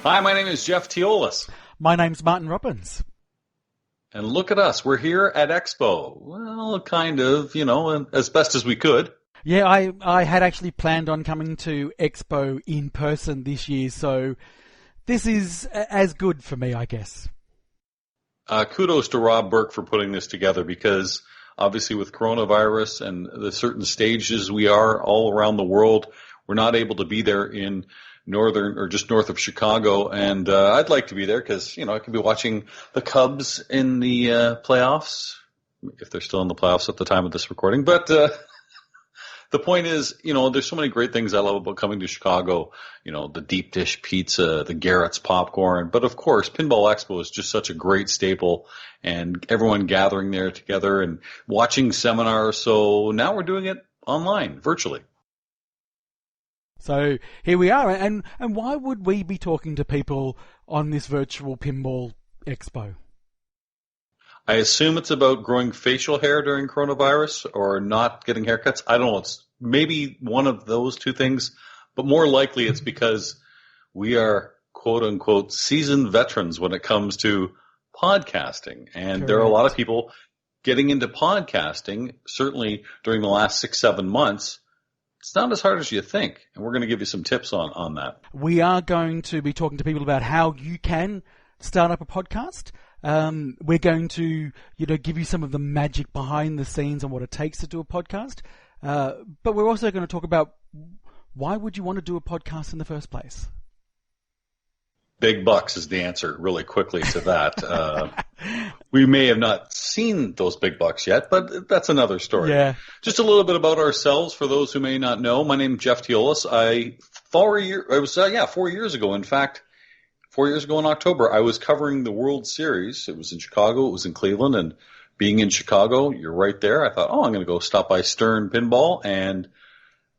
Hi, my name is Jeff Teolis. My name's Martin Robbins. And look at us. We're here at Expo. Well, kind of, as best as we could. Yeah, I had actually planned on coming to Expo in person this year, so this is as good for me, I guess. Kudos to Rob Burke for putting this together because obviously with coronavirus and the certain stages we are all around the world, we're not able to be there in northern or just north of Chicago. And I'd like to be there because, I could be watching the Cubs in the playoffs, if they're still in the playoffs at the time of this recording. But the point is, there's so many great things I love about coming to Chicago. The deep dish pizza, the Garrett's popcorn. But of course, Pinball Expo is just such a great staple and everyone gathering there together and watching seminars. So now we're doing it online, virtually. So here we are. And why would we be talking to people on this virtual Pinball Expo? I assume it's about growing facial hair during coronavirus or not getting haircuts. I don't know. It's maybe one of those two things, but more likely it's because we are quote unquote seasoned veterans when it comes to podcasting. And There are a lot of people getting into podcasting, certainly during the last 6-7 months. It's not as hard as you think. And we're going to give you some tips on that. We are going to be talking to people about how you can start up a podcast. We're going to, give you some of the magic behind the scenes on what it takes to do a podcast. But we're also going to talk about why would you want to do a podcast in the first place? Big bucks is the answer really quickly to that. We may have not seen those big bucks yet, but that's another story. Yeah. Just a little bit about ourselves for those who may not know. My name is Jeff Teolis. 4 years ago, in fact, 4 years ago in October, I was covering the World Series. It was in Chicago. It was in Cleveland. And being in Chicago, you're right there. I thought, I'm going to go stop by Stern Pinball. And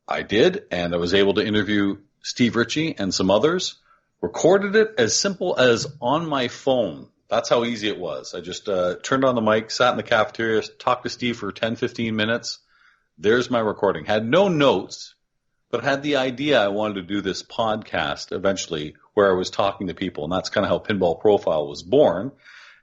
I did. And I was able to interview Steve Ritchie and some others. Recorded it as simple as on my phone. That's how easy it was. I just turned on the mic, sat in the cafeteria, talked to Steve for 10, 15 minutes. There's my recording. Had no notes, but had the idea I wanted to do this podcast eventually where I was talking to people. And that's kind of how Pinball Profile was born.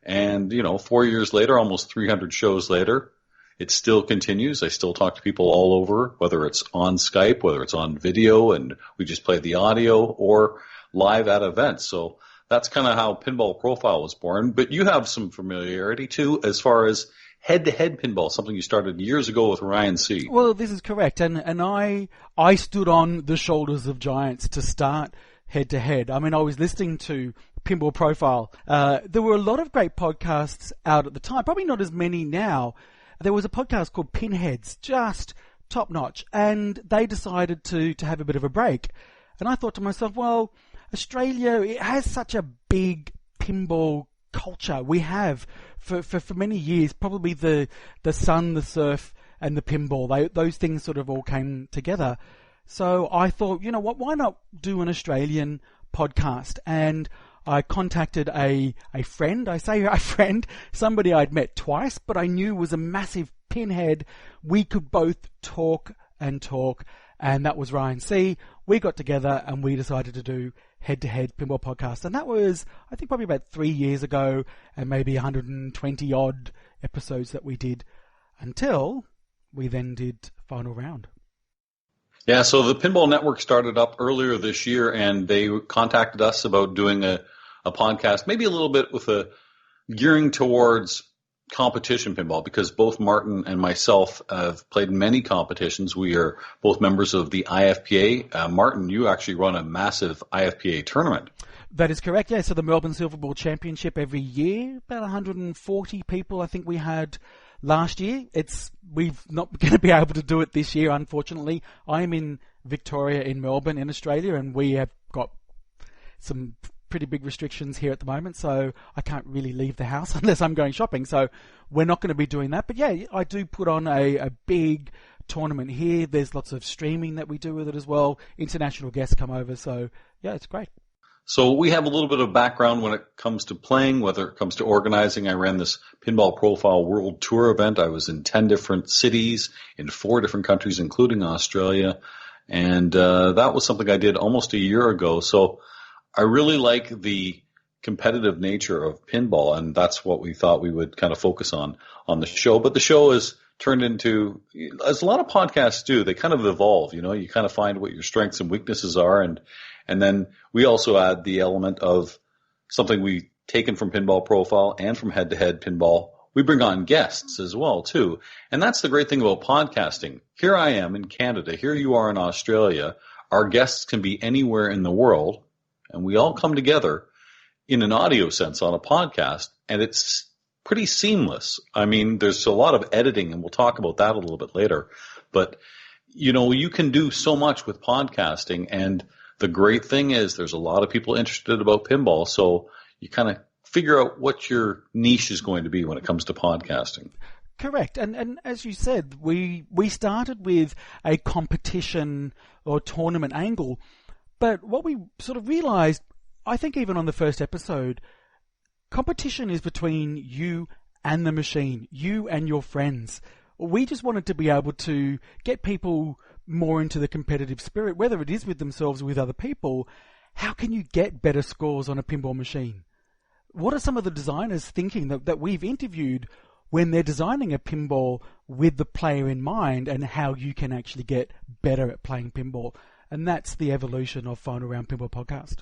And, 4 years later, almost 300 shows later, it still continues. I still talk to people all over, whether it's on Skype, whether it's on video, and we just play the audio, or live at events. So that's kind of how Pinball Profile was born. But you have some familiarity, too, as far as head-to-head pinball, something you started years ago with Ryan C. Well, this is correct. And I stood on the shoulders of giants to start head-to-head. I mean, I was listening to Pinball Profile. There were a lot of great podcasts out at the time, probably not as many now. There was a podcast called Pinheads, just top-notch, and they decided to have a bit of a break. And I thought to myself, well, Australia, it has such a big pinball culture. We have for many years, probably the sun, the surf, and the pinball. Those things sort of all came together. So I thought, what, why not do an Australian podcast? And I contacted a friend. I say a friend, somebody I'd met twice, but I knew was a massive pinhead. We could both talk, and that was Ryan C. We got together and we decided to do head-to-head pinball podcast. And that was, I think, probably about 3 years ago, and maybe 120 odd episodes that we did until we then did Final Round. Yeah, so the Pinball Network started up earlier this year, and they contacted us about doing a podcast, maybe a little bit with a gearing towards competition pinball, because both Martin and myself have played many competitions. We are both members of the IFPA. Martin, you actually run a massive IFPA tournament. That is correct, yeah. So the Melbourne Silver Ball Championship every year, about 140 people I think we had last year. We've not going to be able to do it this year, unfortunately. I'm in Victoria in Melbourne in Australia, and we have got some pretty big restrictions here at the moment, so I can't really leave the house unless I'm going shopping. So we're not going to be doing that. But yeah, I do put on a big tournament here. There's lots of streaming that we do with it as well. International guests come over, so yeah, it's great. So we have a little bit of background when it comes to playing, whether it comes to organizing. I ran this Pinball Profile World Tour event. I was in 10 different cities in 4 different countries, including Australia. And that was something I did almost a year ago. So I really like the competitive nature of pinball, and that's what we thought we would kind of focus on the show. But the show is turned into, as a lot of podcasts do, they kind of evolve. You kind of find what your strengths and weaknesses are, and then we also add the element of something we taken from Pinball Profile and from Head to Head Pinball. We bring on guests as well too, and that's the great thing about podcasting. Here I am in Canada. Here you are in Australia. Our guests can be anywhere in the world, and we all come together in an audio sense on a podcast, and it's pretty seamless. I mean, there's a lot of editing, and we'll talk about that a little bit later. But, you can do so much with podcasting, and the great thing is there's a lot of people interested about pinball, so you kind of figure out what your niche is going to be when it comes to podcasting. Correct. And as you said, we started with a competition or tournament angle, but what we sort of realized, I think even on the first episode, competition is between you and the machine, you and your friends. We just wanted to be able to get people more into the competitive spirit, whether it is with themselves or with other people. How can you get better scores on a pinball machine? What are some of the designers thinking that we've interviewed when they're designing a pinball with the player in mind, and how you can actually get better at playing pinball? And that's the evolution of Final Round Pinball Podcast.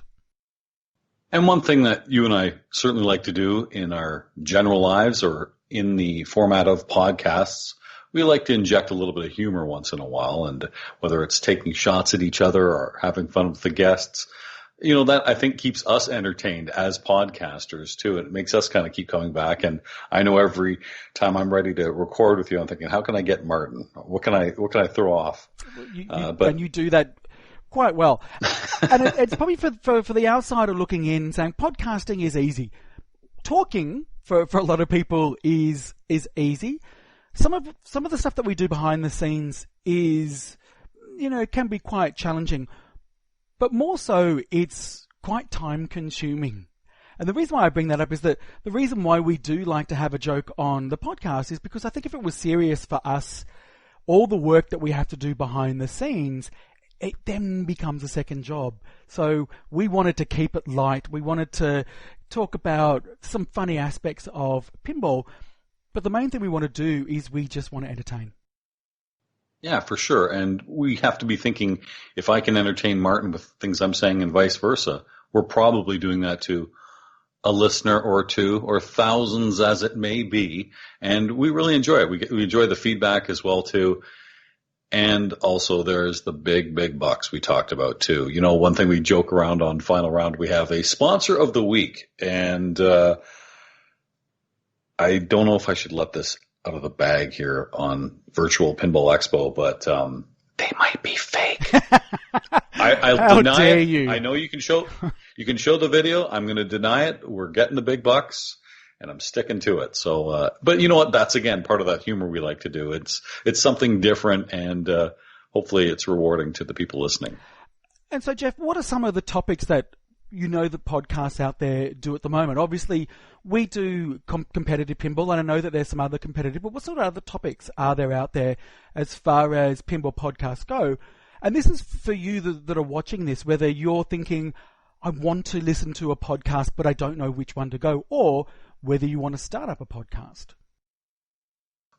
And one thing that you and I certainly like to do in our general lives or in the format of podcasts, we like to inject a little bit of humor once in a while, and whether it's taking shots at each other or having fun with the guests, that I think keeps us entertained as podcasters too. It makes us kind of keep coming back. And I know every time I'm ready to record with you, I'm thinking, how can I get Martin? What can I throw off? And you do that quite well. And it's probably for the outsider looking in, saying podcasting is easy. Talking for a lot of people is easy. Some of the stuff that we do behind the scenes is, can be quite challenging. But more so, it's quite time consuming. And the reason why I bring that up is that the reason why we do like to have a joke on the podcast is because I think if it was serious for us, all the work that we have to do behind the scenes, it then becomes a second job. So we wanted to keep it light. We wanted to talk about some funny aspects of pinball. But the main thing we want to do is we just want to entertain. Yeah, for sure. And we have to be thinking, if I can entertain Martin with things I'm saying and vice versa, we're probably doing that to a listener or two or thousands as it may be. And we really enjoy it. We enjoy the feedback as well too. And also there's the big bucks we talked about too. One thing we joke around on Final Round, we have a sponsor of the week. And I don't know if I should let this out of the bag here on Virtual Pinball Expo, but they might be fake. I'll deny it. You. I know you can show the video. I'm going to deny it. We're getting the big bucks, and I'm sticking to it. So, but you know what? That's again part of that humor we like to do. It's something different, and hopefully it's rewarding to the people listening. And so, Jeff, what are some of the topics that the podcasts out there do at the moment? Obviously, we do competitive pinball, and I know that there's some other competitive, but what sort of other topics are there out there as far as pinball podcasts go? And this is for you that are watching this, whether you're thinking, I want to listen to a podcast, but I don't know which one to go, or whether you want to start up a podcast.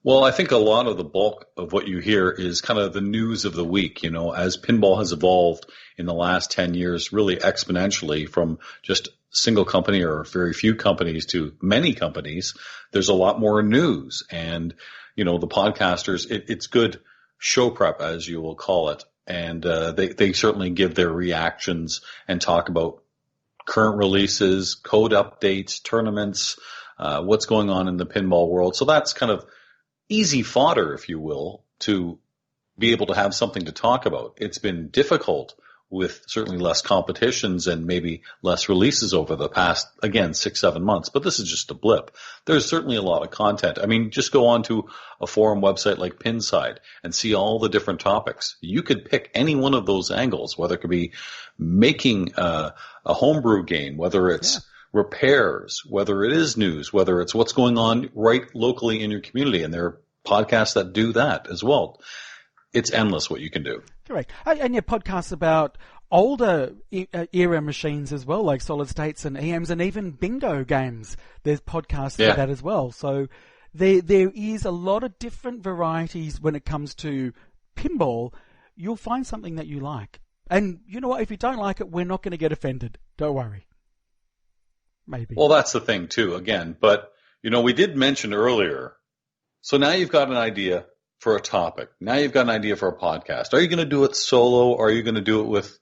Well, I think a lot of the bulk of what you hear is kind of the news of the week. As pinball has evolved in the last 10 years, really exponentially from just single company or very few companies to many companies, there's a lot more news. And, the podcasters, it's good show prep, as you will call it. And they certainly give their reactions and talk about current releases, code updates, tournaments, what's going on in the pinball world. So that's kind of easy fodder, if you will, to be able to have something to talk about. It's been difficult with certainly less competitions and maybe less releases over the past, again, 6-7 months. But this is just a blip. There's certainly a lot of content. I mean, just go on to a forum website like Pinside and see all the different topics. You could pick any one of those angles, whether it could be making a homebrew game, whether it's repairs, whether it is news, whether it's what's going on right locally in your community. And there are podcasts that do that as well. It's endless what you can do. Correct. And your podcasts about older era machines as well, like solid states and EMs, and even bingo games. There's podcasts for that as well. So there is a lot of different varieties when it comes to pinball. You'll find something that you like. And you know what? If you don't like it, we're not going to get offended. Don't worry. Maybe. Well, that's the thing too, again. But, we did mention earlier, so now you've got an idea for a topic. Now you've got an idea for a podcast. Are you going to do it solo, or are you going to do it with,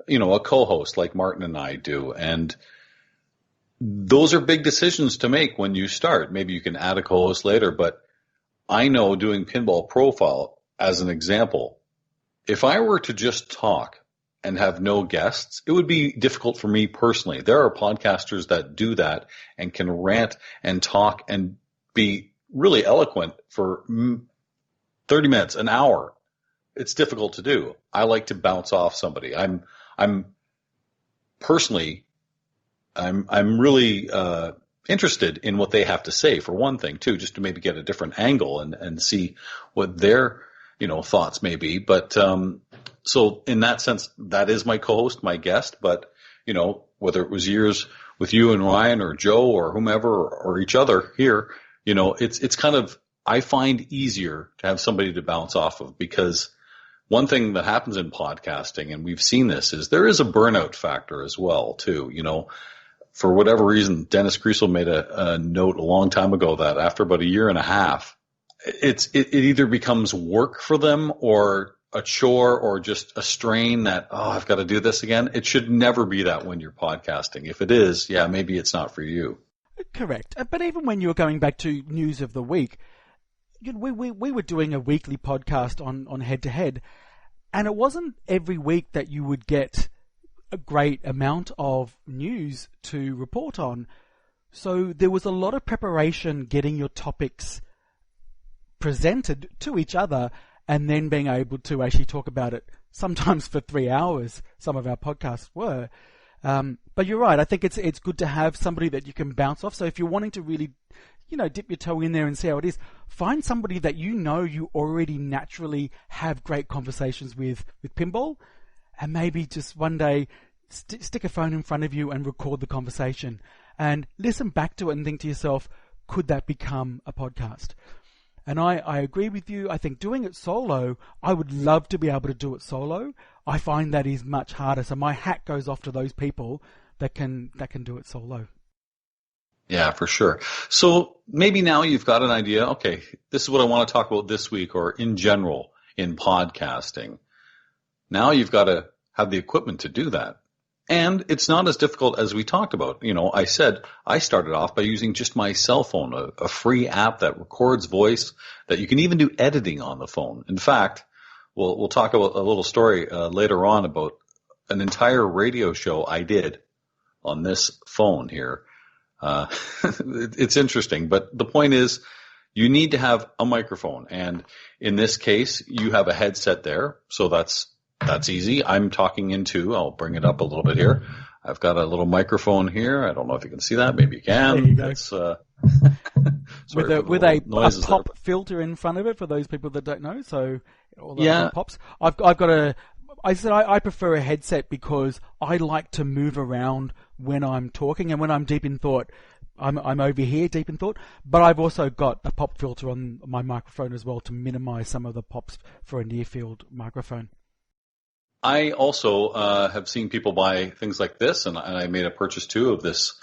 a co-host like Martin and I do? And those are big decisions to make when you start. Maybe you can add a co-host later, but I know doing Pinball Profile as an example, if I were to just talk and have no guests, it would be difficult for me personally. There are podcasters that do that and can rant and talk and be really eloquent for 30 minutes, an hour. It's difficult to do. I like to bounce off somebody. I'm personally, I'm really interested in what they have to say, for one thing, too, just to maybe get a different angle and see what their, thoughts may be. But so in that sense, that is my co-host, my guest. But, whether it was years with you and Ryan or Joe or whomever or each other here, it's kind of, I find easier to have somebody to bounce off of, because one thing that happens in podcasting, and we've seen this, is there is a burnout factor as well, too. For whatever reason, Dennis Creasel made a note a long time ago that after about a year and a half, it either becomes work for them or a chore or just a strain that, I've got to do this again. It should never be that when you're podcasting. If it is, maybe it's not for you. Correct. But even when you were going back to News of the Week, we were doing a weekly podcast on Head to Head, and it wasn't every week that you would get a great amount of news to report on. So there was a lot of preparation getting your topics presented to each other and then being able to actually talk about it, sometimes for 3 hours. Some of our podcasts were. But you're right. I think it's good to have somebody that you can bounce off. So if you're wanting to really, dip your toe in there and see how it is, find somebody that you already naturally have great conversations with pinball, and maybe just one day stick a phone in front of you and record the conversation and listen back to it and think to yourself, could that become a podcast? And I agree with you. I think doing it solo, I would love to be able to do it solo. I find that is much harder. So my hat goes off to those people that can do it solo. Yeah, for sure. So maybe now you've got an idea. Okay, this is what I want to talk about this week, or in general in podcasting. Now you've got to have the equipment to do that. And it's not as difficult as we talked about. I said I started off by using just my cell phone, a free app that records voice, that you can even do editing on the phone. In fact, we'll talk about a little story later on about an entire radio show I did on this phone here. It's interesting, but the point is, you need to have a microphone, and in this case, you have a headset there, so that's easy. I'm talking into, I'll bring it up a little bit here. I've got a little microphone here. I don't know if you can see that. Maybe you can. There you go. That's, with a pop filter in front of it for those people that don't know. So all the pops. I've got I prefer a headset because I like to move around when I'm talking, and when I'm deep in thought, I'm over here deep in thought. But I've also got a pop filter on my microphone as well to minimize some of the pops for a near field microphone. I also have seen people buy things like this, and I made a purchase too of this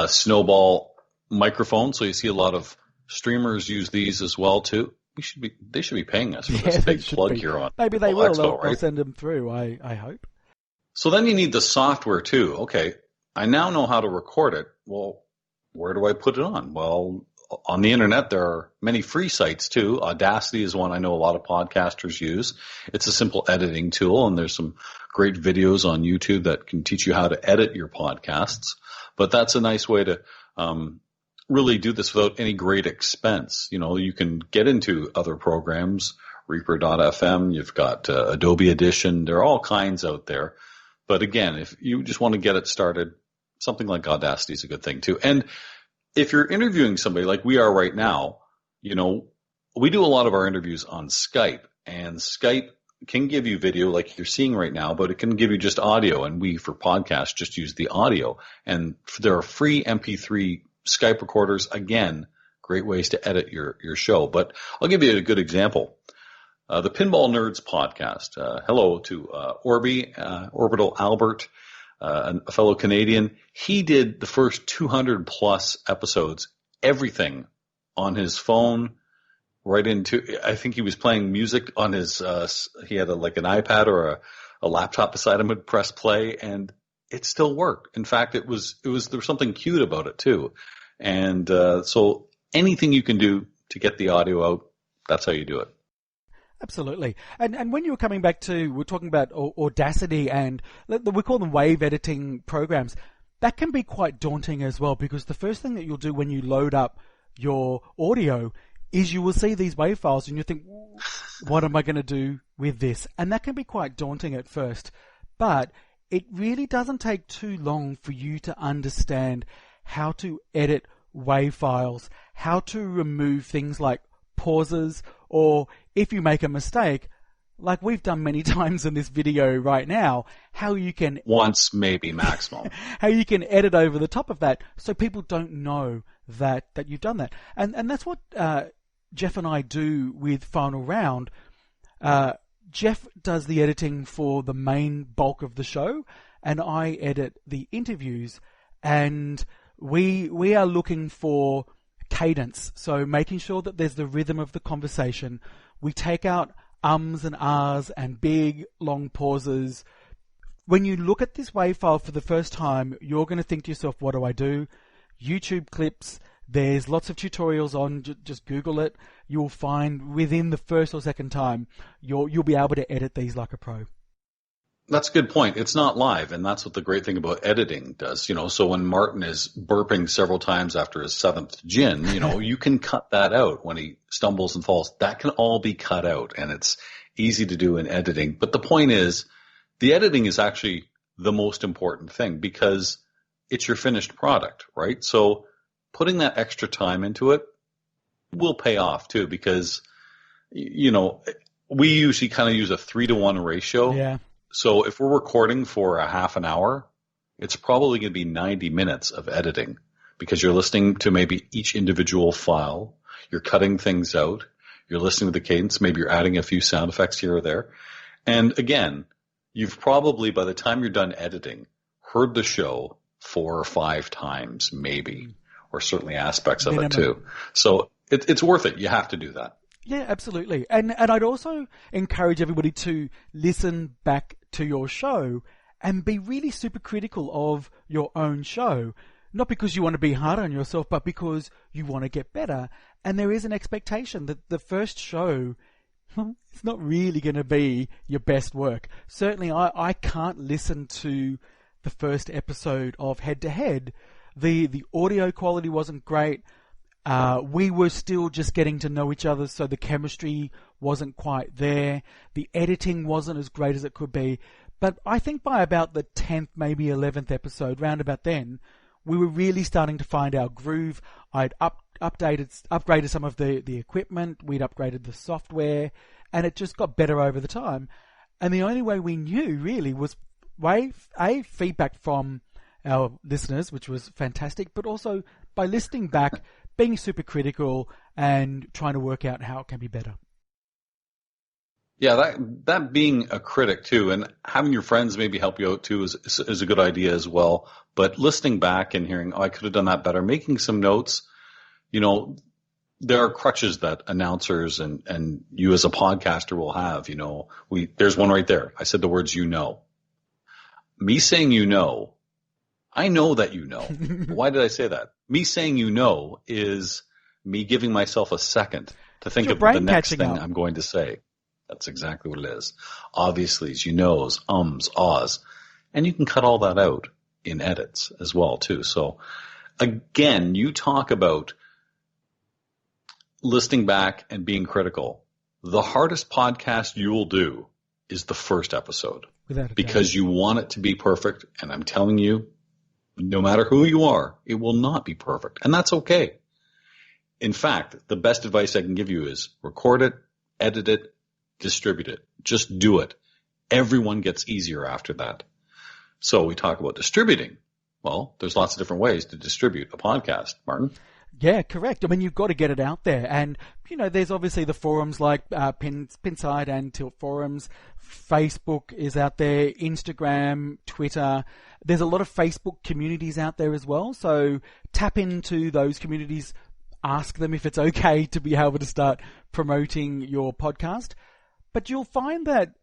Snowball microphone. So you see a lot of streamers use these as well too. They should be paying us for this big plug here on. Maybe they will. Expo, they'll send them through. I hope. So then you need the software too. Okay, I now know how to record it. Well, where do I put it on? Well, on the internet, there are many free sites too. Audacity is one I know a lot of podcasters use. It's a simple editing tool, and there's some great videos on YouTube that can teach you how to edit your podcasts. But that's a nice way to really do this without any great expense. You can get into other programs, Reaper.fm, you've got Adobe Audition. There are all kinds out there. But again, if you just want to get it started, something like Audacity is a good thing too. And if you're interviewing somebody like we are right now, we do a lot of our interviews on Skype, and Skype, can give you video like you're seeing right now, but it can give you just audio. And we, for podcasts, just use the audio. And there are free MP3 Skype recorders. Again, great ways to edit your show. But I'll give you a good example. The Pinball Nerds podcast. Hello to Orbital Albert, a fellow Canadian. He did the first 200 plus episodes, everything on his phone, right into, I think he was playing music on his, he had like an iPad or a laptop beside him, would press play, and it still worked. In fact, there was something cute about it too. And so anything you can do to get the audio out, that's how you do it. Absolutely. And when you were coming back to, we're talking about Audacity and we call them wave editing programs, that can be quite daunting as well, because the first thing that you'll do when you load up your audio is you will see these wave files and you think, what am I going to do with this? And that can be quite daunting at first, but it really doesn't take too long for you to understand how to edit wave files, how to remove things like pauses, or if you make a mistake, like we've done many times in this video right now, how you can... Once, maybe maximum. How you can edit over the top of that so people don't know that you've done that. And that's what Jeff and I do with Final Round. Jeff does the editing for the main bulk of the show, and I edit the interviews. And we are looking for cadence, so making sure that there's the rhythm of the conversation. We take out ums and ahs and big, long pauses. When you look at this WAV file for the first time, you're going to think to yourself, what do I do? YouTube clips, there's lots of tutorials on, just Google it. You'll find within the first or second time, you'll be able to edit these like a pro. That's a good point. It's not live, and that's what the great thing about editing does. So when Martin is burping several times after his seventh gin, you can cut that out when he stumbles and falls. That can all be cut out, and it's easy to do in editing. But the point is, the editing is actually the most important thing because it's your finished product, right? So putting that extra time into it will pay off too, because, we usually kind of use a 3-to-1 ratio. Yeah. So if we're recording for a half an hour, it's probably going to be 90 minutes of editing because you're listening to maybe each individual file. You're cutting things out. You're listening to the cadence. Maybe you're adding a few sound effects here or there. And again, you've probably, by the time you're done editing, heard the show 4 or 5 times, maybe, or certainly aspects of it too. So it's worth it. You have to do that. Yeah, absolutely. And I'd also encourage everybody to listen back to your show and be really super critical of your own show. Not because you want to be hard on yourself, but because you want to get better. And there is an expectation that the first show, it's not really going to be your best work. Certainly I can't listen to the first episode of Head to Head. The audio quality wasn't great. We were still just getting to know each other, so the chemistry wasn't quite there. The editing wasn't as great as it could be. But I think by about the 10th, maybe 11th episode, round about then, we were really starting to find our groove. I'd upgraded some of the equipment. We'd upgraded the software, and it just got better over the time. And the only way we knew, really, was feedback from our listeners, which was fantastic, but also by listening back, being super critical and trying to work out how it can be better. Yeah, that being a critic too, and having your friends maybe help you out too is a good idea as well. But listening back and hearing, I could have done that better, making some notes. There are crutches that announcers and you as a podcaster will have. There's one right there. I said the words me saying I know that you know. Why did I say that? Me saying is me giving myself a second to think of the next thing I'm going to say. That's exactly what it is. Obviously, it's ums, ahs. And you can cut all that out in edits as well, too. So, again, you talk about listening back and being critical. The hardest podcast you will do is the first episode. Because you want it to be perfect. And I'm telling you, no matter who you are, it will not be perfect. And that's okay. In fact, the best advice I can give you is record it, edit it, distribute it. Just do it. Everyone gets easier after that. So we talk about distributing. Well, there's lots of different ways to distribute a podcast, Martin. Yeah, correct. I mean, you've got to get it out there. And, there's obviously the forums like Pinside and Tilt Forums. Facebook is out there, Instagram, Twitter. There's a lot of Facebook communities out there as well. So tap into those communities. Ask them if it's okay to be able to start promoting your podcast. But you'll find that,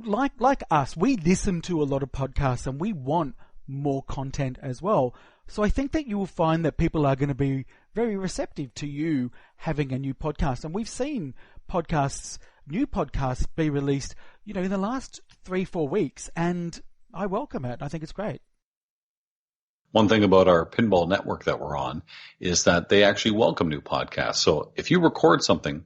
like us, we listen to a lot of podcasts and we want more content as well. So I think that you will find that people are going to be very receptive to you having a new podcast. And we've seen new podcasts be released, in the last 3-4 weeks, and I welcome it. I think it's great. One thing about our Pinball network that we're on is that they actually welcome new podcasts. So if you record something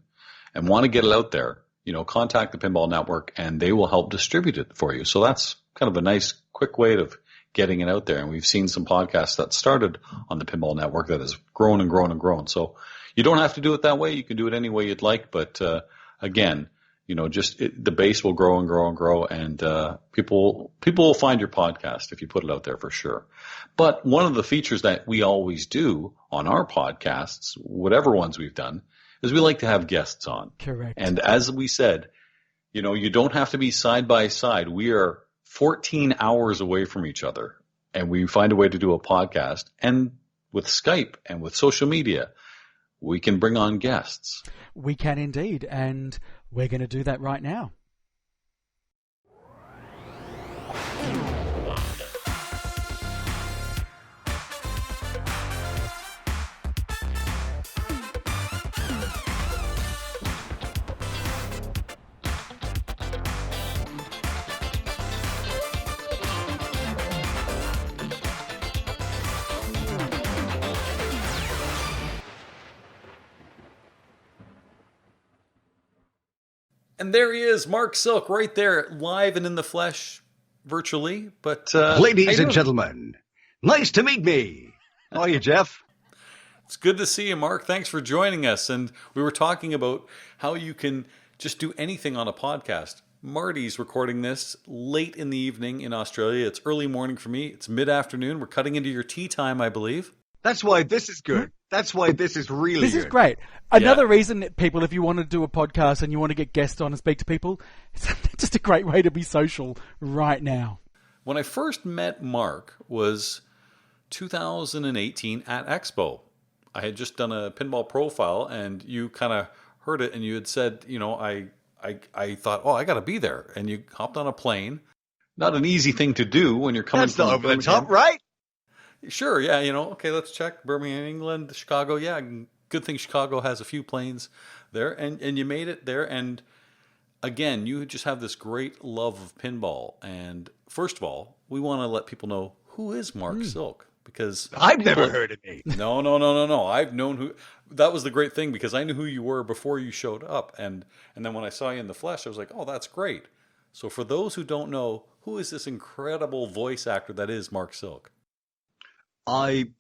and want to get it out there, contact the Pinball network and they will help distribute it for you. So that's kind of a nice, quick way of getting it out there. And we've seen some podcasts that started on the Pinball network that has grown and grown and grown. So you don't have to do it that way. You can do it any way you'd like. But again, the base will grow and grow and grow, and people will find your podcast if you put it out there for sure. But one of the features that we always do on our podcasts, whatever ones we've done, is we like to have guests on. Correct. And as we said, you don't have to be side by side. We are 14 hours away from each other, and we find a way to do a podcast. And with Skype and with social media, we can bring on guests. We can indeed, and we're going to do that right now. And there he is, Mark Silk, right there, live and in the flesh, virtually. But ladies and gentlemen, nice to meet me. How are you, Jeff? It's good to see you, Mark. Thanks for joining us. And we were talking about how you can just do anything on a podcast. Marty's recording this late in the evening in Australia. It's early morning for me. It's mid-afternoon. We're cutting into your tea time, I believe. That's why this is good. That's why this is really This good. is great. Another reason, people, if you want to do a podcast and you want to get guests on and speak to people, it's just a great way to be social right now. When I first met Mark was 2018 at Expo. I had just done a pinball profile, and you kind of heard it, and you had said, I thought, I got to be there. And you hopped on a plane. Not an easy thing to do when you're coming from That's not over the top, right? Sure, yeah, okay, let's check. Birmingham, England, Chicago, yeah, good thing Chicago has a few planes there, and you made it there, and again, you just have this great love of pinball, and first of all, we want to let people know, who is Mark Silk? Because I've never heard of me. No. I've known who, that was the great thing, because I knew who you were before you showed up, and then when I saw you in the flesh, I was like, oh, that's great. So for those who don't know, who is this incredible voice actor that is Mark Silk? It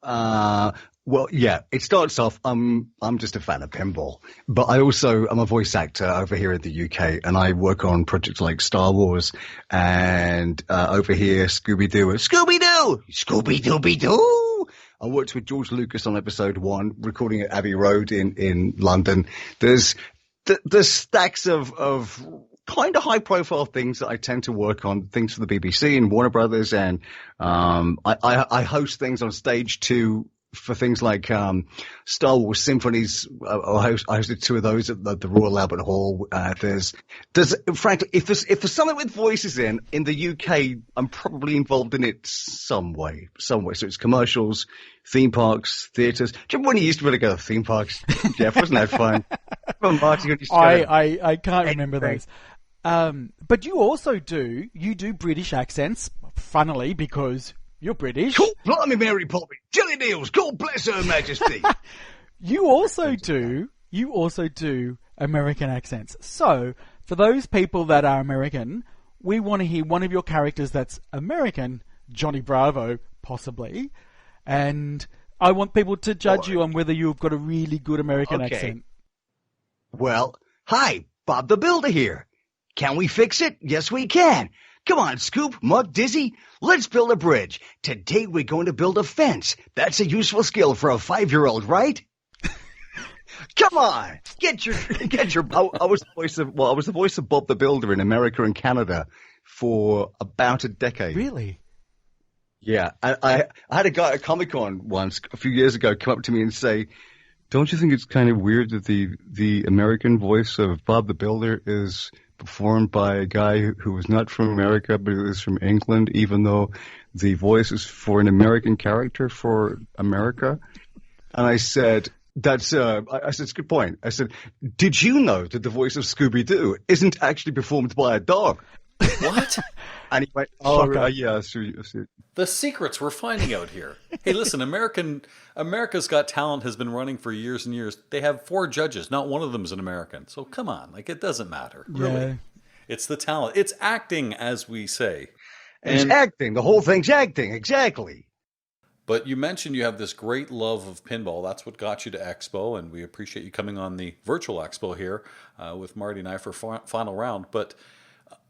starts off, I'm just a fan of pinball, but I'm a voice actor over here in the UK, and I work on projects like Star Wars, and over here, Scooby-Doo. I worked with George Lucas on episode 1, recording at Abbey Road in London. There's stacks of kind of high profile things that I tend to work on, things for the BBC and Warner Brothers, and I host things on stage too for things like Star Wars symphonies. I hosted 2 of those at the Royal Albert Hall. There's frankly, if there's something with voices in the UK, I'm probably involved in it some way. So it's commercials, theme parks, theatres. Do you remember when you used to be able to go to theme parks, Jeff? Wasn't that fun? I can't remember those. But you also do British accents, funnily, because you're British. Cool, blimey, Mary Poppins, Jelly Deals, God bless Her Majesty. You also do American accents. So, for those people that are American, we want to hear one of your characters that's American, Johnny Bravo, possibly, and I want people to judge you on whether you've got a really good American accent. Well, hi, Bob the Builder here. Can we fix it? Yes, we can. Come on, Scoop, Mug, Dizzy, let's build a bridge. Today we're going to build a fence. That's a useful skill for a 5-year-old, right? Come on, get your. I was the voice of Bob the Builder in America and Canada for about a decade. Really? Yeah, I had a guy at Comic-Con once a few years ago come up to me and say, "Don't you think it's kind of weird that the American voice of Bob the Builder is performed by a guy who was not from America but who is from England, even though the voice is for an American character for America?" And I said, I said, it's a good point. I said, did you know that the voice of Scooby-Doo isn't actually performed by a dog? What? And he went, oh, yeah, sure. The secrets we're finding out here. Hey, listen, America's Got Talent has been running for years and years. They have 4 judges. Not one of them is an American. So come on, it doesn't matter. Really. Yeah. It's the talent. It's acting, as we say. It's acting. The whole thing's acting. Exactly. But you mentioned you have this great love of pinball. That's what got you to Expo, and we appreciate you coming on the virtual Expo here with Marty and I for final round. But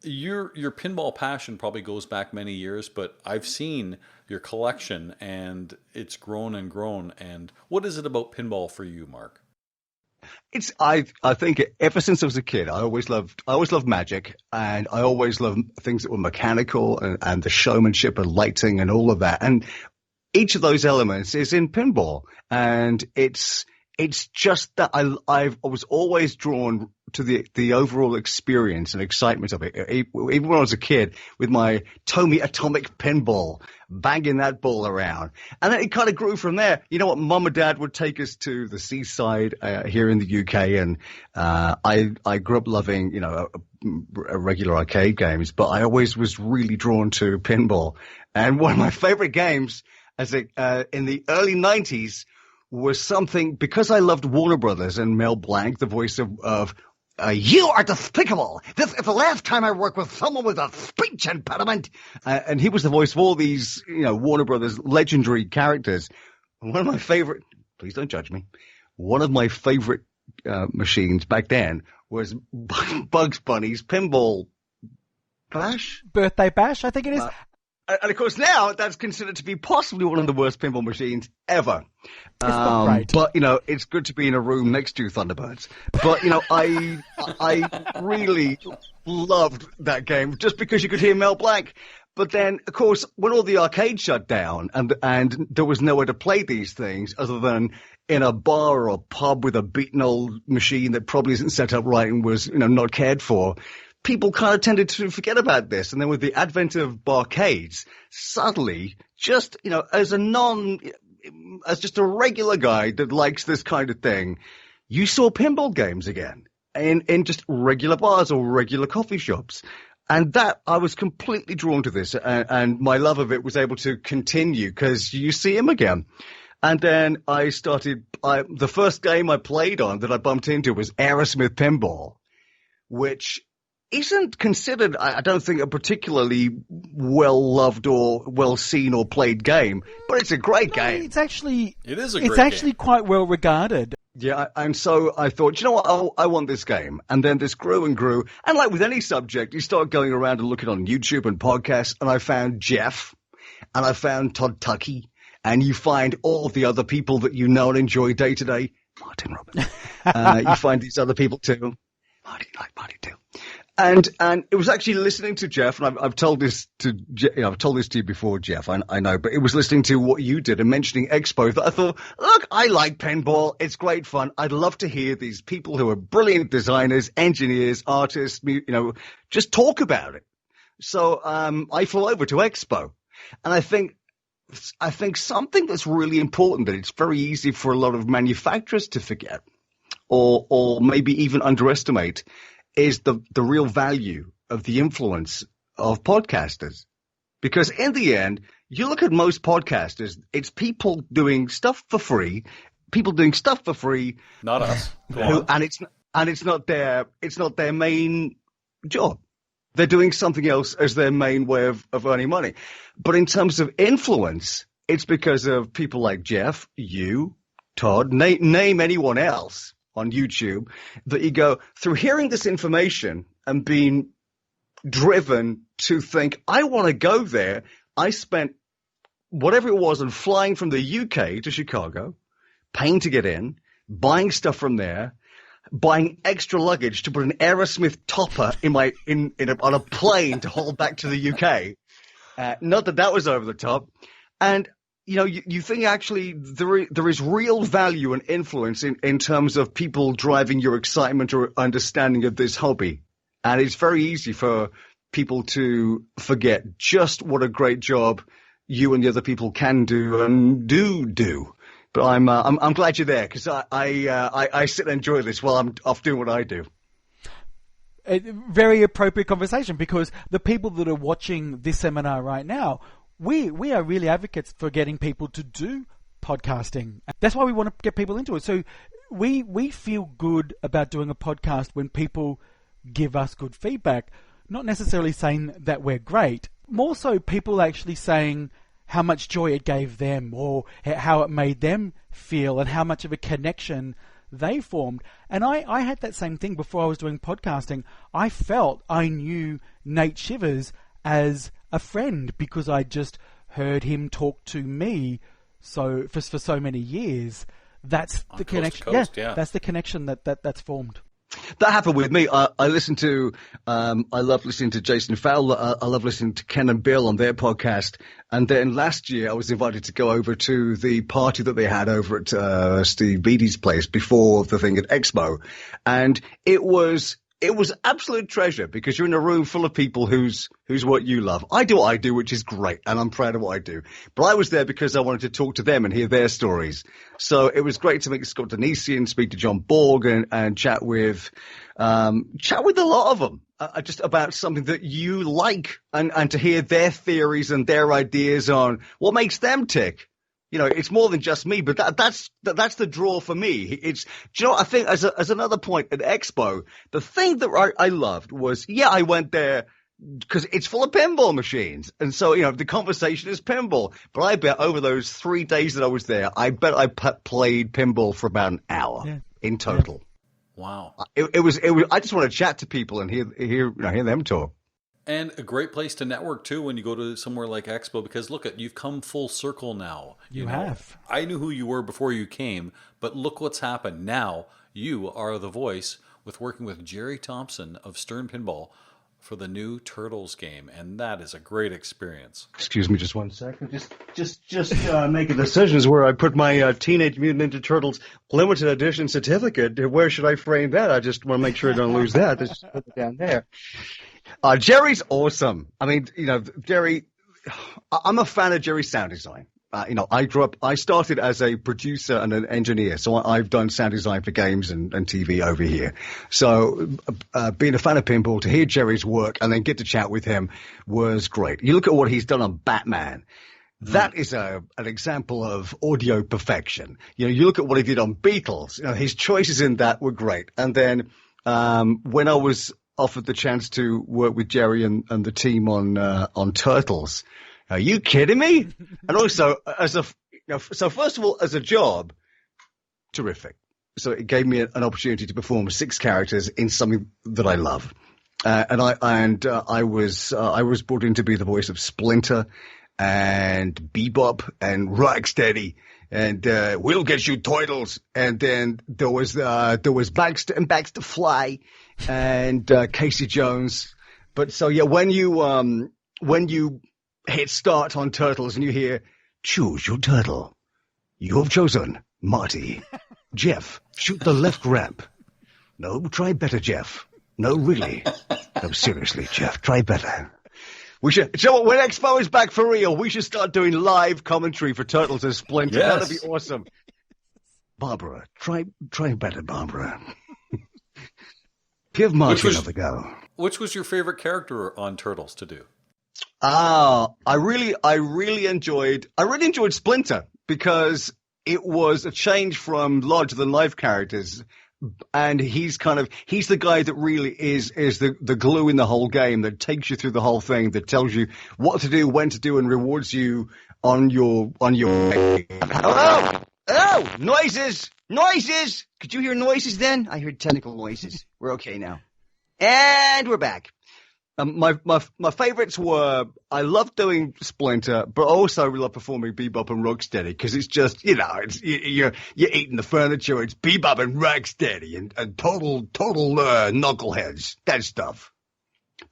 your pinball passion probably goes back many years, but I've seen your collection, and it's grown and grown. And what is it about pinball for you, Mark? I think ever since I was a kid, I always loved magic, and I always loved things that were mechanical and the showmanship and lighting and all of that. And each of those elements is in pinball, and it's just that I was always drawn to the overall experience and excitement of it. Even when I was a kid, with my Tomy Atomic pinball, banging that ball around, and then it kind of grew from there. You know what? Mum and Dad would take us to the seaside here in the UK, and I grew up loving regular arcade games, but I always was really drawn to pinball. And one of my favorite games in the early 90s was something, because I loved Warner Brothers and Mel Blanc, the voice of you are despicable. This is the last time I work with someone with a speech impediment. And he was the voice of all these, Warner Brothers legendary characters. One of my favorite, please don't judge me, one of my favorite machines back then was Bugs Bunny's Pinball Bash? Birthday Bash, I think it is. And of course now that's considered to be possibly one of the worst pinball machines ever. It's not great. But it's good to be in a room next to Thunderbirds. But I really loved that game just because you could hear Mel Blanc. But then, of course, when all the arcades shut down and there was nowhere to play these things other than in a bar or a pub with a beaten old machine that probably isn't set up right and was not cared for, people kind of tended to forget about this. And then with the advent of barcades, suddenly, just, as just a regular guy that likes this kind of thing, you saw pinball games again in just regular bars or regular coffee shops. And that, I was completely drawn to this, and my love of it was able to continue because you see him again. And then the first game I played on that I bumped into was Aerosmith Pinball, which isn't considered, I don't think, a particularly well-loved or well-seen or played game, but it's a great game. It is a great game. It's actually quite well regarded. Yeah, and so I thought, you know what, I want this game. And then this grew and grew. And like with any subject, you start going around and looking on YouTube and podcasts, and I found Jeff, and I found Todd Tuckey, and you find all of the other people that you know and enjoy day to day. Martin Roberts. You find these other people too. Marty too. And it was actually listening to Jeff, and I've told this to you before, Jeff. I know, but it was listening to what you did and mentioning Expo that I thought, look, I like pinball. It's great fun. I'd love to hear these people who are brilliant designers, engineers, artists, just talk about it. So I flew over to Expo, and I think something that's really important that it's very easy for a lot of manufacturers to forget, or maybe even underestimate, is the real value of the influence of podcasters. Because in the end, you look at most podcasters, it's people doing stuff for free. Not us. And it's not their main job. They're doing something else as their main way of earning money. But in terms of influence, it's because of people like Jeff, you, Todd, name anyone else on YouTube, that you go through hearing this information and being driven to think, I want to go there. I spent whatever it was on flying from the UK to Chicago, paying to get in, buying stuff from there, buying extra luggage to put an Aerosmith topper on a plane to haul back to the UK. Not that was over the top. And, you think actually there is real value and influence in terms of people driving your excitement or understanding of this hobby. And it's very easy for people to forget just what a great job you and the other people can do and do. But I'm glad you're there, because I sit and enjoy this while I'm off doing what I do. A very appropriate conversation, because the people that are watching this seminar right now, we are really advocates for getting people to do podcasting. That's why we want to get people into it. So we feel good about doing a podcast when people give us good feedback, not necessarily saying that we're great, more so people actually saying how much joy it gave them, or how it made them feel, and how much of a connection they formed. And I had that same thing before I was doing podcasting. I felt I knew Nate Shivers as a friend because I just heard him talk to me for so many years. That's the connection. Yeah, that's the connection that's formed. That happened with me. I love listening to Jason Fowler. I love listening to Ken and Bill on their podcast. And then last year I was invited to go over to the party that they had over at Steve Beattie's place before the thing at Expo. And it was absolute treasure, because you're in a room full of people who's what you love. I do what I do, which is great, and I'm proud of what I do. But I was there because I wanted to talk to them and hear their stories. So it was great to meet Scott Denisian, speak to John Borg, and chat with a lot of them just about something that you like, and to hear their theories and their ideas on what makes them tick. It's more than just me, but that's the draw for me. I think as another point at Expo, the thing that I loved was, I went there because it's full of pinball machines. And so, the conversation is pinball. But I bet over those 3 days that I was there, I played pinball for about an hour in total. Yeah. Wow. It was, I just want to chat to people and hear them talk. And a great place to network, too, when you go to somewhere like Expo, because look, you've come full circle now. You have. I knew who you were before you came, but look what's happened. Now you are the voice with working with Jerry Thompson of Stern Pinball for the new Turtles game, and that is a great experience. Excuse me just one second. Just making decisions where I put my Teenage Mutant Ninja Turtles limited edition certificate. Where should I frame that? I just want to make sure I don't lose that. Just put it down there. Jerry's awesome. I mean, Jerry, I'm a fan of Jerry's sound design. I started as a producer and an engineer, so I've done sound design for games and TV over here. So being a fan of pinball, to hear Jerry's work and then get to chat with him was great. You look at what he's done on Batman. That is an example of audio perfection. You look at what he did on Beatles. His choices in that were great. And then when I was offered the chance to work with Jerry and the team on Turtles. Are you kidding me? And also, so first of all, as a job, terrific. So it gave me an opportunity to perform 6 characters in something that I love. And I was brought in to be the voice of Splinter and Bebop and Rocksteady and We'll Get You Turtles. And then there was Baxter and Baxter Fly and Casey Jones. But so when you hit start on Turtles and you hear choose your turtle, you have chosen Marty. Jeff, shoot the left ramp. No, try better, Jeff. No, really. No, seriously, Jeff, try better. We should. So when Expo is back for real, we should start doing live commentary for Turtles and Splinter. Yes. That'd be awesome. Barbara, try better, Barbara. Give Marty another go. Which was your favorite character on Turtles to do? I really enjoyed Splinter because it was a change from larger than life characters. And he's the guy that really is the glue in the whole game, that takes you through the whole thing, that tells you what to do, when to do, and rewards you on your. Oh, noises! Could you hear noises then? I heard technical noises. We're okay now. And we're back. My favorites were, I love doing Splinter, but also I really love performing Bebop and Rocksteady because it's just, you're eating the furniture. It's Bebop and Rocksteady and total knuckleheads, that stuff.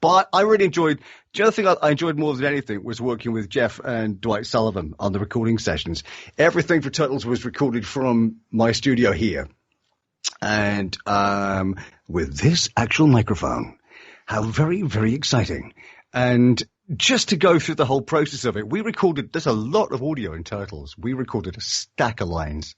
But I really enjoyed, the other thing I enjoyed more than anything was working with Jeff and Dwight Sullivan on the recording sessions. Everything for Turtles was recorded from my studio here. And with this actual microphone. How very, very exciting. And just to go through the whole process of it, there's a lot of audio in Turtles. We recorded a stack of lines.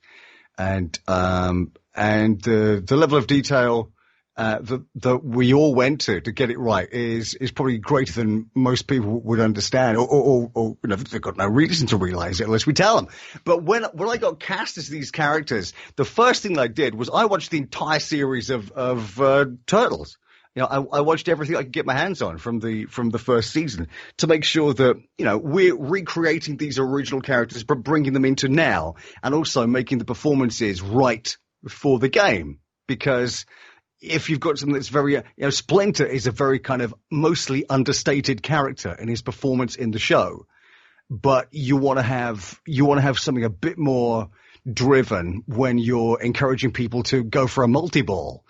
And the level of detail that we all went to get it right is probably greater than most people would understand, or they've got no reason to realize it unless we tell them. But when I got cast as these characters, the first thing I did was I watched the entire series of Turtles. I watched everything I could get my hands on from the first season to make sure that, we're recreating these original characters, but bringing them into now, and also making the performances right for the game. Because if you've got something that's very, Splinter is a very kind of mostly understated character in his performance in the show, but you want to have something a bit more driven when you're encouraging people to go for a multi-ball.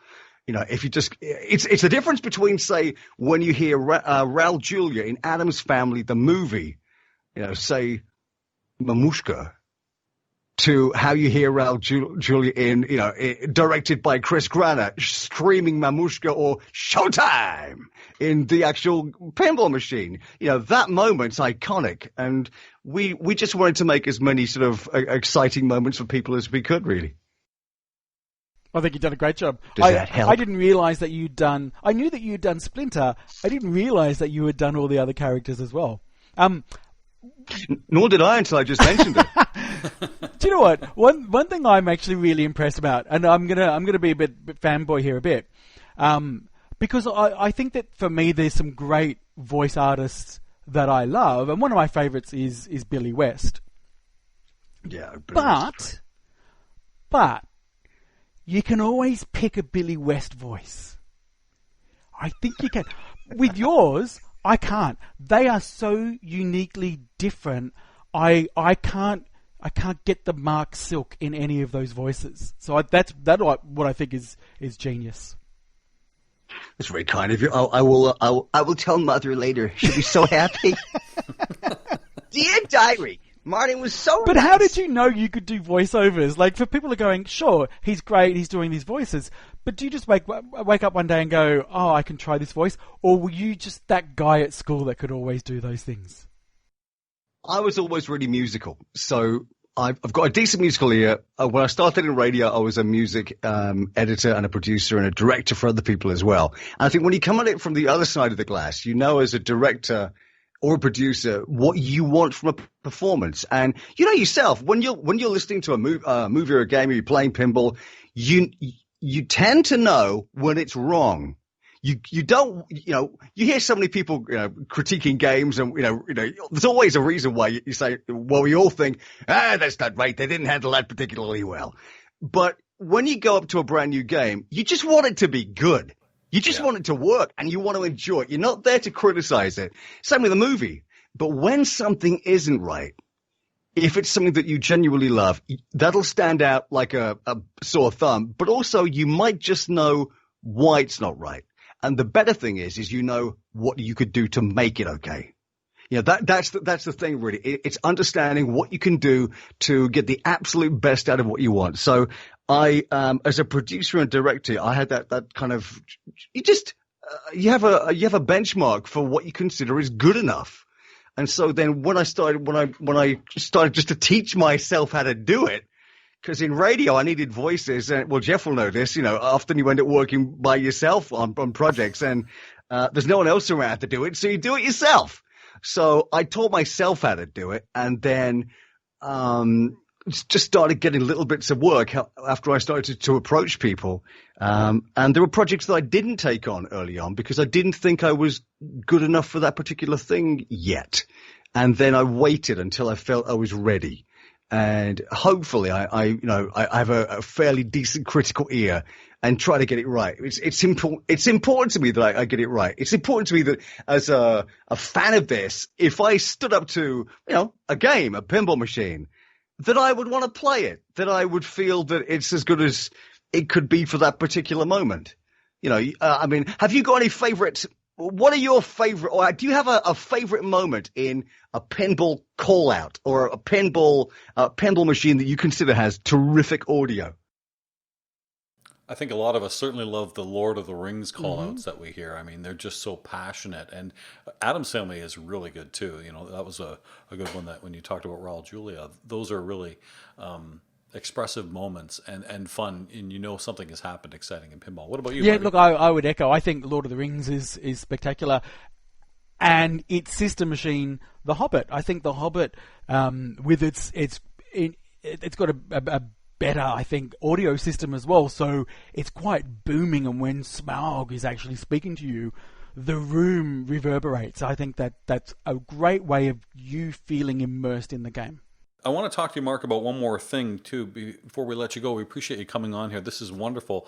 If you just, it's the difference between, say, when you hear Raul Julia in Addams Family, the movie, say Mamushka, to how you hear Raul Julia in, directed by Chris Granat, screaming Mamushka or Showtime in the actual pinball machine. That moment's iconic, and we just wanted to make as many sort of exciting moments for people as we could, really. I think you've done a great job. Does that help? I didn't realize that I knew that you'd done Splinter. I didn't realize that you had done all the other characters as well. Nor did I until I just mentioned it. Do you know what? One thing I'm actually really impressed about, and I'm gonna be a bit fanboy here a bit, because I think that for me there's some great voice artists that I love, and one of my favorites is Billy West. Yeah, but you can always pick a Billy West voice. I think you can. With yours, I can't. They are so uniquely different. I can't get the Mark Silk in any of those voices. So that's what I think is genius. That's very kind of you. I will tell Mother later. She'll be so happy. Dear Diary, Martin was so But nice. how did you know you could do voiceovers? Like, for people are going, sure, he's great, he's doing these voices, but do you just wake up one day and go, oh, I can try this voice? Or were you just that guy at school that could always do those things? I was always really musical. So I've got a decent musical ear. When I started in radio, I was a music editor and a producer and a director for other people as well. And I think when you come at it from the other side of the glass, as a director or a producer what you want from a performance. And yourself, when you're listening to a movie or a game, or you're playing pinball, you tend to know when it's wrong. You don't, you hear so many people, critiquing games, and, there's always a reason why you say, well, we all think, that's not right. They didn't handle that particularly well. But when you go up to a brand new game, you just want it to be good. You just want it to work, and you want to enjoy it. You're not there to criticize it. Same with a movie. But when something isn't right, if it's something that you genuinely love, that'll stand out like a sore thumb. But also, you might just know why it's not right. And the better thing is what you could do to make it okay. That's the thing, really. It's understanding what you can do to get the absolute best out of what you want. So I, as a producer and director, I had that kind of, you have a benchmark for what you consider is good enough. And so then when I started just to teach myself how to do it, because in radio I needed voices, and well, Jeff will know this, often you end up working by yourself on projects, and there's no one else around to do it, so you do it yourself. So I taught myself how to do it, and then just started getting little bits of work after I started to approach people. And there were projects that I didn't take on early on because I didn't think I was good enough for that particular thing yet. And then I waited until I felt I was ready. and hopefully I have a fairly decent critical ear and try to get it right. It's important to me that I get it right. It's important to me that as a fan of this, if I stood up to, a game, a pinball machine, that I would want to play it, that I would feel that it's as good as it could be for that particular moment. Have you got any favorite? What are your favorite, or do you have a favorite moment in a pinball call out or a pinball machine that you consider has terrific audio? I think a lot of us certainly love the Lord of the Rings call-outs that we hear. I mean, they're just so passionate. And Adam's Family is really good, too. That was a good one that when you talked about Raul Julia, those are really expressive moments and fun, and something has happened exciting in pinball. What about you, Yeah, Marty? look, I would echo. I think Lord of the Rings is spectacular. And its sister machine, The Hobbit. I think The Hobbit, with it's got a better, I think, audio system as well. So it's quite booming, and when Smaug is actually speaking to you, the room reverberates. I think that's a great way of you feeling immersed in the game. I want to talk to you, Mark, about one more thing, too, before we let you go. We appreciate you coming on here. This is wonderful.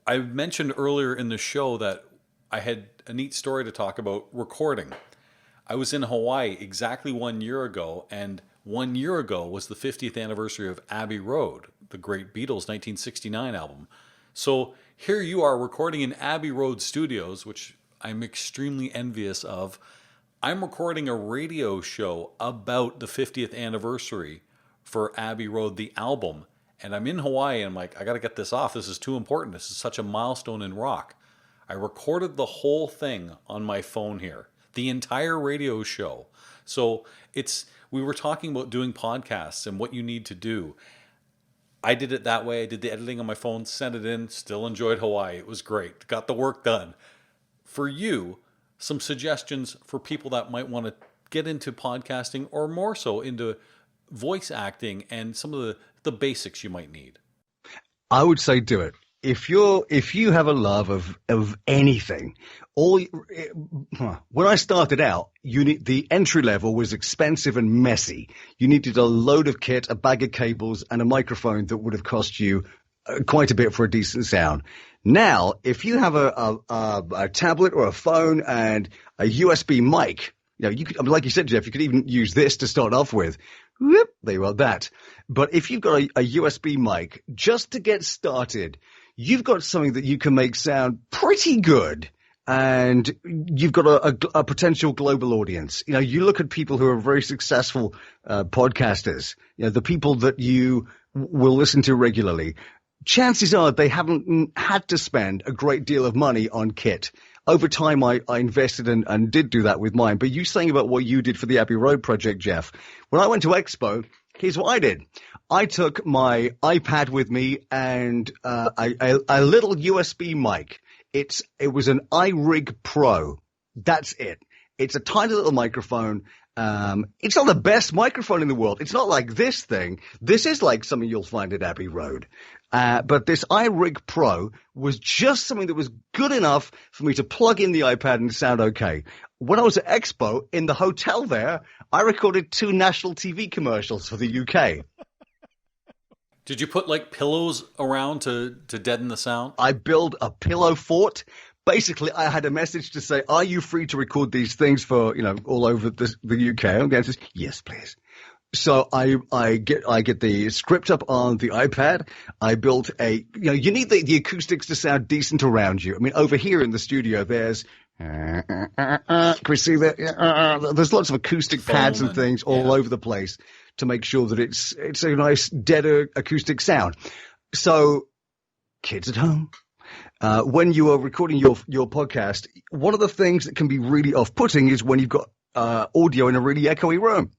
I mentioned earlier in the show that I had a neat story to talk about recording. I was in Hawaii exactly 1 year ago, and 1 year ago was the 50th anniversary of Abbey Road, the great Beatles 1969 album. So here you are recording in Abbey Road Studios, which I'm extremely envious of. I'm recording a radio show about the 50th anniversary for Abbey Road, the album. And I'm in Hawaii, and I'm like, I got to get this off. This is too important. This is such a milestone in rock. I recorded the whole thing on my phone here, the entire radio show. So we were talking about doing podcasts and what you need to do. I did it that way. I did the editing on my phone, sent it in, still enjoyed Hawaii. It was great. Got the work done. For you, some suggestions for people that might want to get into podcasting or more so into voice acting and some of the basics you might need. I would say do it. If you have a love of anything, when I started out, the entry level was expensive and messy. You needed a load of kit, a bag of cables, and a microphone that would have cost you quite a bit for a decent sound. Now, if you have a tablet or a phone and a USB mic, you could, like you said, Jeff, you could even use this to start off with. Whoop, there you are, that. But if you've got a USB mic, just to get started, you've got something that you can make sound pretty good, and you've got a potential global audience. You look at people who are very successful podcasters, the people that you will listen to regularly. Chances are they haven't had to spend a great deal of money on kit. Over time, I invested and did do that with mine. But you saying about what you did for the Abbey Road project, Jeff, when I went to Expo, here's what I did. I took my iPad with me and a little USB mic. It was an iRig Pro. That's it. It's a tiny little microphone. It's not the best microphone in the world. It's not like this thing. This is like something you'll find at Abbey Road. But this iRig Pro was just something that was good enough for me to plug in the iPad and sound okay. When I was at Expo, in the hotel there, I recorded 2 national TV commercials for the UK. Did you put like pillows around to deaden the sound? I built a pillow fort. Basically, I had a message to say, are you free to record these things for, all over the UK? And the answer is, yes, please. So I get the script up on the iPad. I built you need the acoustics to sound decent around you. I mean, over here in the studio, there's, can we see that? There's lots of acoustic pads and things all over the place to make sure that it's a nice dead acoustic sound. So kids at home, when you are recording your podcast, one of the things that can be really off-putting is when you've got audio in a really echoey room.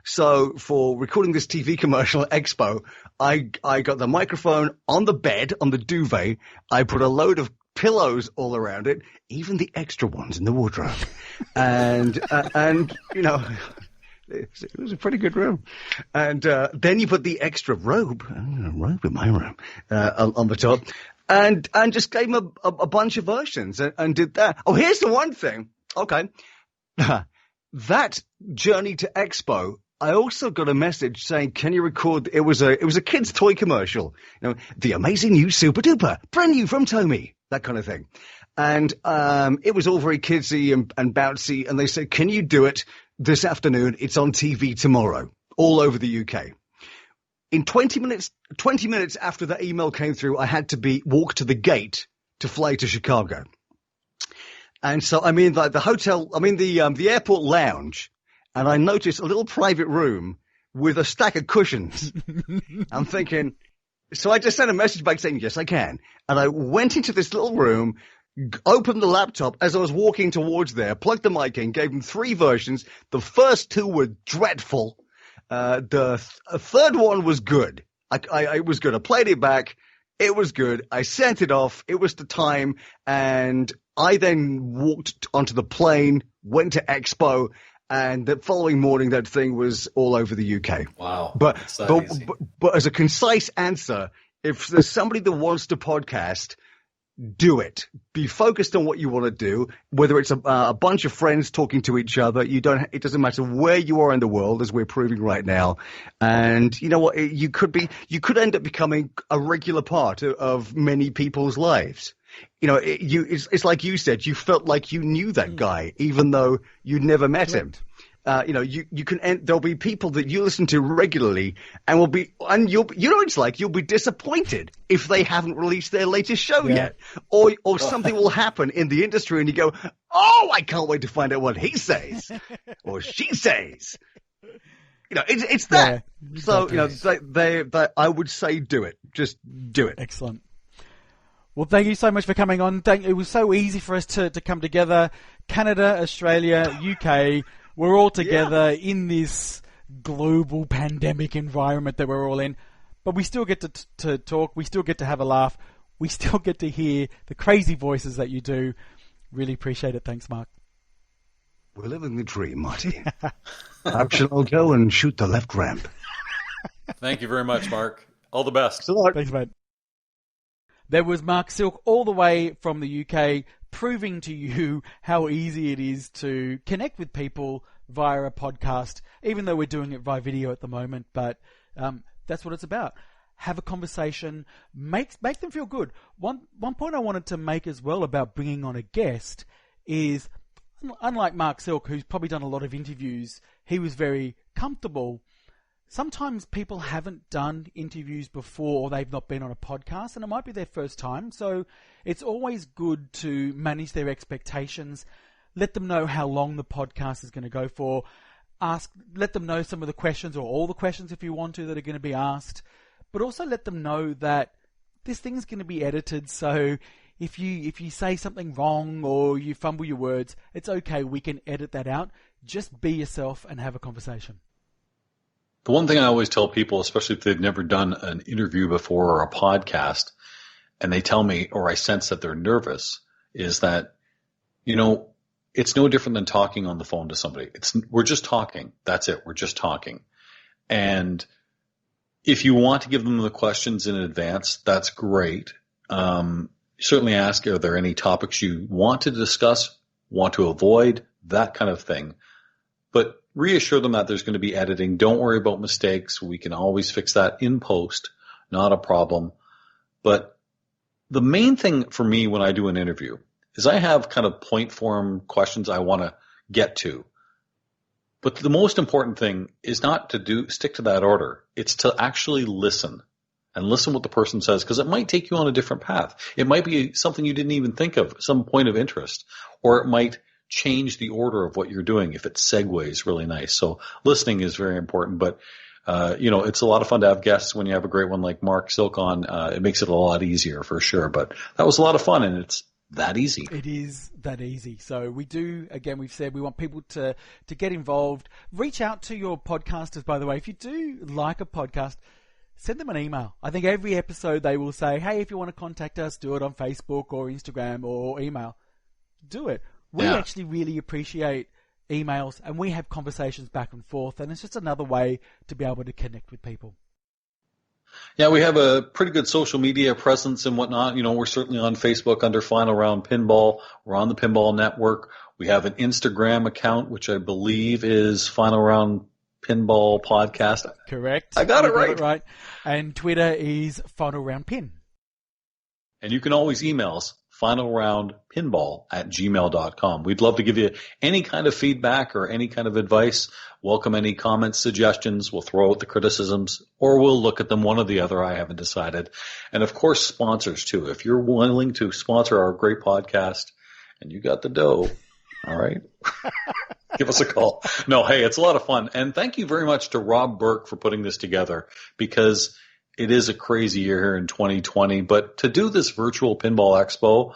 So for recording this TV commercial at Expo, I got the microphone on the bed, on the duvet. I put a load of pillows all around it, even the extra ones in the wardrobe. And it was a pretty good room. And then you put the extra robe in my room, on the top. And just gave him a bunch of versions and did that. Oh, here's the one thing. Okay. That journey to Expo I also got a message saying, "Can you record?" It was a kids' toy commercial. The amazing new Super Duper, brand new from Tomy, that kind of thing. And it was all very kidsy and bouncy. And they said, "Can you do it this afternoon? It's on TV tomorrow, all over the UK." In 20 minutes after that email came through, I had to walk to the gate to fly to Chicago. And so I'm in like the airport lounge. And I noticed a little private room with a stack of cushions. I'm thinking, so I just sent a message back saying, "Yes, I can." And I went into this little room, opened the laptop as I was walking towards there, plugged the mic in, gave them 3 versions. The first 2 were dreadful. The third one was good. I was good. I played it back. It was good. I sent it off. It was the time. And I then walked onto the plane, went to Expo. And the following morning, that thing was all over the UK. Wow. But as a concise answer, if there's somebody that wants to podcast, do it. Be focused on what you want to do, whether it's a bunch of friends talking to each other. It doesn't matter where you are in the world, as we're proving right now. And you know what? You could end up becoming a regular part of many people's lives. It's like you said, you felt like you knew that guy, even though you'd never met him. There'll be people that you listen to regularly you'll be disappointed if they haven't released their latest show yet, or something will happen in the industry and you go, "Oh, I can't wait to find out what he says or she says." It's that. Yeah, exactly. So, I would say do it. Just do it. Excellent. Well, thank you so much for coming on. It was so easy for us to come together. Canada, Australia, UK, we're all together in this global pandemic environment that we're all in. But we still get to talk. We still get to have a laugh. We still get to hear the crazy voices that you do. Really appreciate it. Thanks, Mark. We're living the dream, Marty. Perhaps I'll go and shoot the left ramp. Thank you very much, Mark. All the best. Thanks, mate. There was Mark Silk all the way from the UK, proving to you how easy it is to connect with people via a podcast, even though we're doing it via video at the moment. But that's what it's about. Have a conversation, make them feel good. One point I wanted to make as well about bringing on a guest is, unlike Mark Silk, who's probably done a lot of interviews, he was very comfortable. Sometimes people haven't done interviews before, or they've not been on a podcast, and it might be their first time. So it's always good to manage their expectations, let them know how long the podcast is going to go for, let them know some of the questions, or all the questions if you want to, that are going to be asked, but also let them know that this thing's going to be edited. So if you say something wrong or you fumble your words, it's okay. We can edit that out. Just be yourself and have a conversation. The one thing I always tell people, especially if they've never done an interview before or a podcast, and they tell me, or I sense that they're nervous, is that, it's no different than talking on the phone to somebody. We're just talking. That's it. We're just talking. And if you want to give them the questions in advance, that's great. Certainly ask, are there any topics you want to discuss, want to avoid, that kind of thing. But reassure them that there's going to be editing. Don't worry about mistakes. We can always fix that in post. Not a problem. But the main thing for me when I do an interview is I have kind of point form questions I want to get to. But the most important thing is not to stick to that order. It's to actually listen and listen what the person says, because it might take you on a different path. It might be something you didn't even think of, some point of interest, or it might change the order of what you're doing if it segues really nice. So listening is very important, but it's a lot of fun to have guests when you have a great one like Mark Silk on. It makes it a lot easier for sure, but that was a lot of fun, and it's that easy. It is that easy. So we do, again, we've said we want people to get involved. Reach out to your podcasters, by the way. If you do like a podcast, send them an email. I think every episode they will say, hey, if you want to contact us, do it on Facebook or Instagram or email. Do it. We actually really appreciate emails, and we have conversations back and forth, and it's just another way to be able to connect with people. Yeah, we have a pretty good social media presence and whatnot. We're certainly on Facebook under Final Round Pinball. We're on the Pinball Network. We have an Instagram account, which I believe is Final Round Pinball Podcast. Correct. I got it right. Right. And Twitter is Final Round Pin. And you can always email us, finalroundpinball@gmail.com. We'd love to give you any kind of feedback or any kind of advice. Welcome any comments, suggestions. We'll throw out the criticisms, or we'll look at them, one or the other. I haven't decided. And of course, sponsors too. If you're willing to sponsor our great podcast and you got the dough, all right, give us a call. No, hey, it's a lot of fun. And thank you very much to Rob Burke for putting this together, because it is a crazy year here in 2020, but to do this virtual Pinball Expo,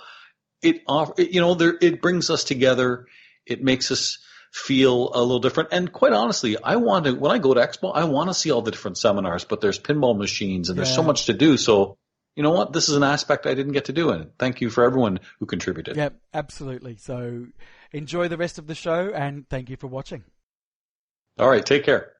it brings us together. It makes us feel a little different. And quite honestly, when I go to Expo, I want to see all the different seminars, but there's pinball machines and there's so much to do. So, you know what? This is an aspect I didn't get to do. And thank you for everyone who contributed. Yeah, absolutely. So enjoy the rest of the show and thank you for watching. All right. Take care.